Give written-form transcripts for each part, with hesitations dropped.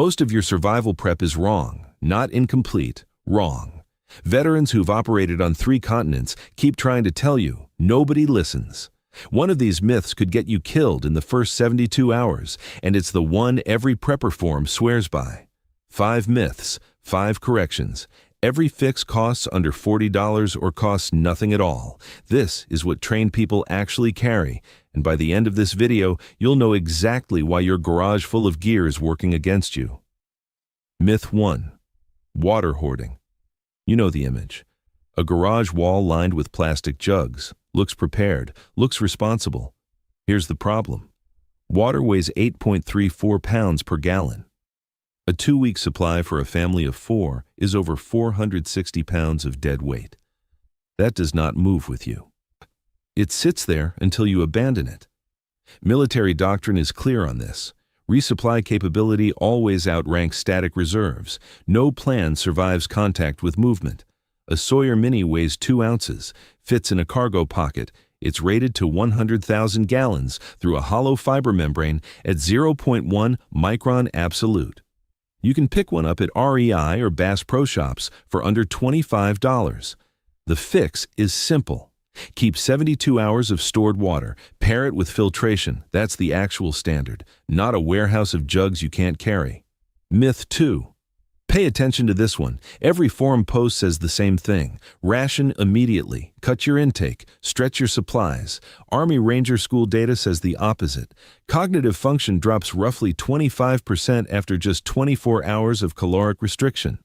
Most of your survival prep is wrong, not incomplete, wrong. Veterans who've operated on 3 continents keep trying to tell you, nobody listens. One of these myths could get you killed in the first 72 hours, and it's the one every prepper form swears by. 5 myths, 5 corrections. Every fix costs under $40 or costs nothing at all. This is what trained people actually carry, and by the end of this video, you'll know exactly why your garage full of gear is working against you. Myth 1. Water hoarding. You know the image. A garage wall lined with plastic jugs. Looks prepared, looks responsible. Here's the problem. Water weighs 8.34 pounds per gallon. A 2-week supply for a family of 4 is over 460 pounds of dead weight. That does not move with you. It sits there until you abandon it. Military doctrine is clear on this. Resupply capability always outranks static reserves. No plan survives contact with movement. A Sawyer Mini weighs 2 ounces, fits in a cargo pocket. It's rated to 100,000 gallons through a hollow fiber membrane at 0.1 micron absolute. You can pick one up at REI or Bass Pro Shops for under $25. The fix is simple. Keep 72 hours of stored water. Pair it with filtration. That's the actual standard, not a warehouse of jugs you can't carry. Myth 2. Pay attention to this one. Every forum post says the same thing. Ration immediately. Cut your intake. Stretch your supplies. Army Ranger School data says the opposite. Cognitive function drops roughly 25% after just 24 hours of caloric restriction.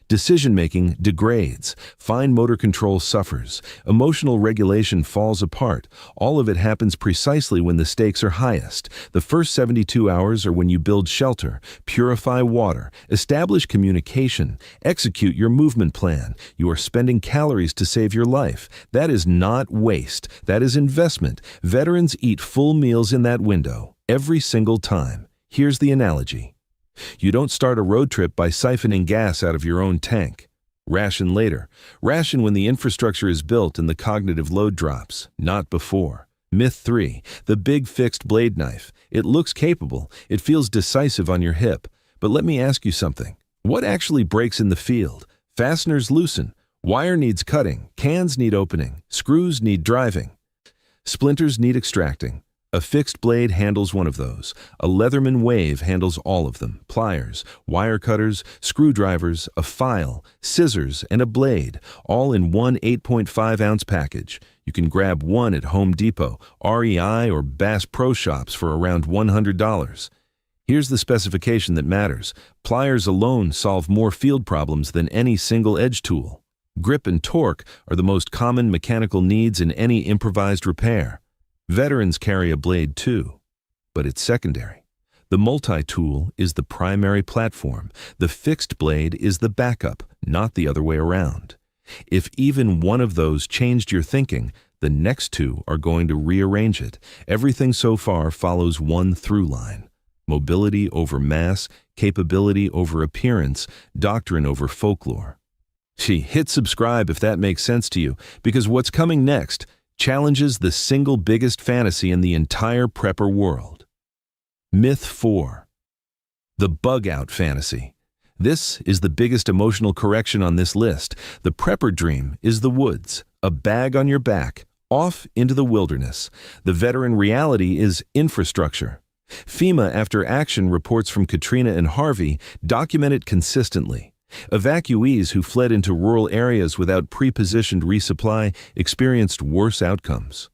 Decision-making degrades. Fine motor control suffers. Emotional regulation falls apart. All of it happens precisely when the stakes are highest. The first 72 hours are when you build shelter, purify water, establish communication, execute your movement plan. You are spending calories to save your life. That is not waste. That is investment. Veterans eat full meals in that window, every single time. Here's the analogy. You don't start a road trip by siphoning gas out of your own tank. Ration later. Ration when the infrastructure is built and the cognitive load drops, not before. Myth 3. The big fixed blade knife. It looks capable. It feels decisive on your hip. But let me ask you something. What actually breaks in the field? Fasteners loosen. Wire needs cutting. Cans need opening. Screws need driving. Splinters need extracting. A fixed blade handles one of those. A Leatherman Wave handles all of them. Pliers, wire cutters, screwdrivers, a file, scissors, and a blade, all in one 8.5-ounce package. You can grab one at Home Depot, REI, or Bass Pro Shops for around $100. Here's the specification that matters. Pliers alone solve more field problems than any single edge tool. Grip and torque are the most common mechanical needs in any improvised repair. Veterans carry a blade too, but it's secondary. The multi-tool is the primary platform. The fixed blade is the backup, not the other way around. If even one of those changed your thinking, the next 2 are going to rearrange it. Everything so far follows one through line. Mobility over mass, capability over appearance, doctrine over folklore. Hit subscribe if that makes sense to you, because what's coming next challenges the single biggest fantasy in the entire prepper world. Myth 4. The bug-out fantasy. This is the biggest emotional correction on this list. The prepper dream is the woods, a bag on your back, off into the wilderness. The veteran reality is infrastructure. FEMA After Action reports from Katrina and Harvey document it consistently. Evacuees who fled into rural areas without pre-positioned resupply experienced worse outcomes.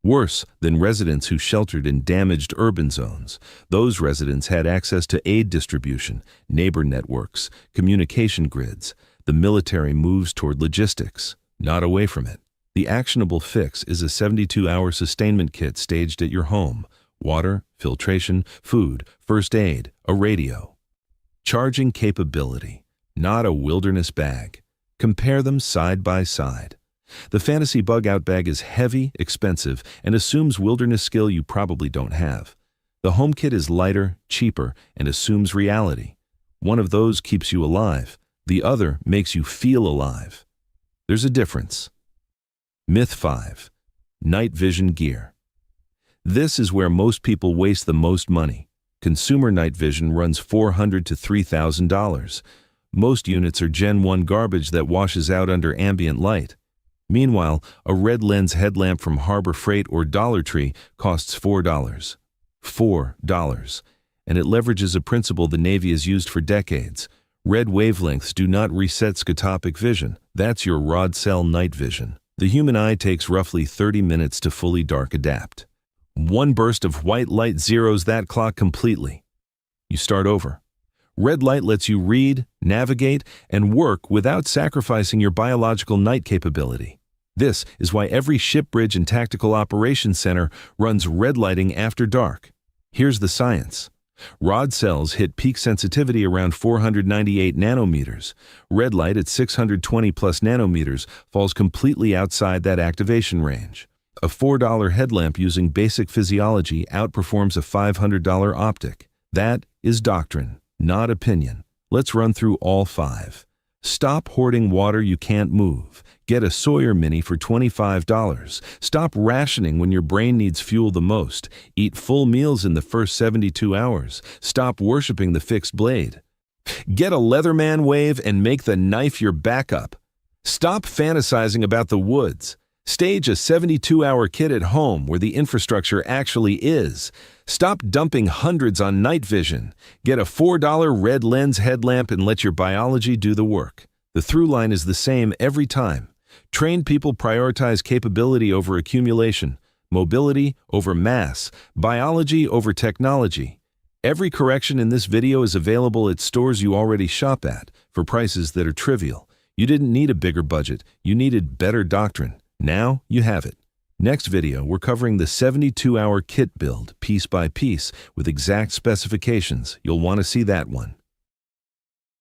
Worse than residents who sheltered in damaged urban zones. Those residents had access to aid distribution, neighbor networks, communication grids. The military moves toward logistics, not away from it. The actionable fix is a 72-hour sustainment kit staged at your home. Water, filtration, food, first aid, a radio. Charging capability. Not a wilderness bag. Compare them side by side. The fantasy bug-out bag is heavy, expensive, and assumes wilderness skill you probably don't have. The home kit is lighter, cheaper, and assumes reality. One of those keeps you alive. The other makes you feel alive. There's a difference. Myth 5. Night vision gear. This is where most people waste the most money. Consumer night vision runs $400 to $3,000. Most units are Gen 1 garbage that washes out under ambient light. Meanwhile, a red lens headlamp from Harbor Freight or Dollar Tree costs $4. $4. And it leverages a principle the Navy has used for decades. Red wavelengths do not reset scotopic vision. That's your rod cell night vision. The human eye takes roughly 30 minutes to fully dark adapt. One burst of white light zeroes that clock completely. You start over. Red light lets you read, navigate, and work without sacrificing your biological night capability. This is why every ship, bridge, and tactical operations center runs red lighting after dark. Here's the science. Rod cells hit peak sensitivity around 498 nanometers. Red light at 620 plus nanometers falls completely outside that activation range. A $4 headlamp using basic physiology outperforms a $500 optic. That is doctrine, not opinion. Let's run through all 5. Stop hoarding water you can't move. Get a Sawyer Mini for $25. Stop rationing when your brain needs fuel the most. Eat full meals in the first 72 hours. Stop worshiping the fixed blade. Get a Leatherman wave and make the knife your backup. Stop fantasizing about the woods. Stage a 72-hour kit at home where the infrastructure actually is. Stop dumping hundreds on night vision. Get a $4 red lens headlamp and let your biology do the work. The through line is the same every time. Trained people prioritize capability over accumulation, mobility over mass, biology over technology. Every correction in this video is available at stores you already shop at for prices that are trivial. You didn't need a bigger budget, you needed better doctrine. Now you have it. Next video, we're covering the 72-hour kit build, piece by piece, with exact specifications. You'll want to see that one.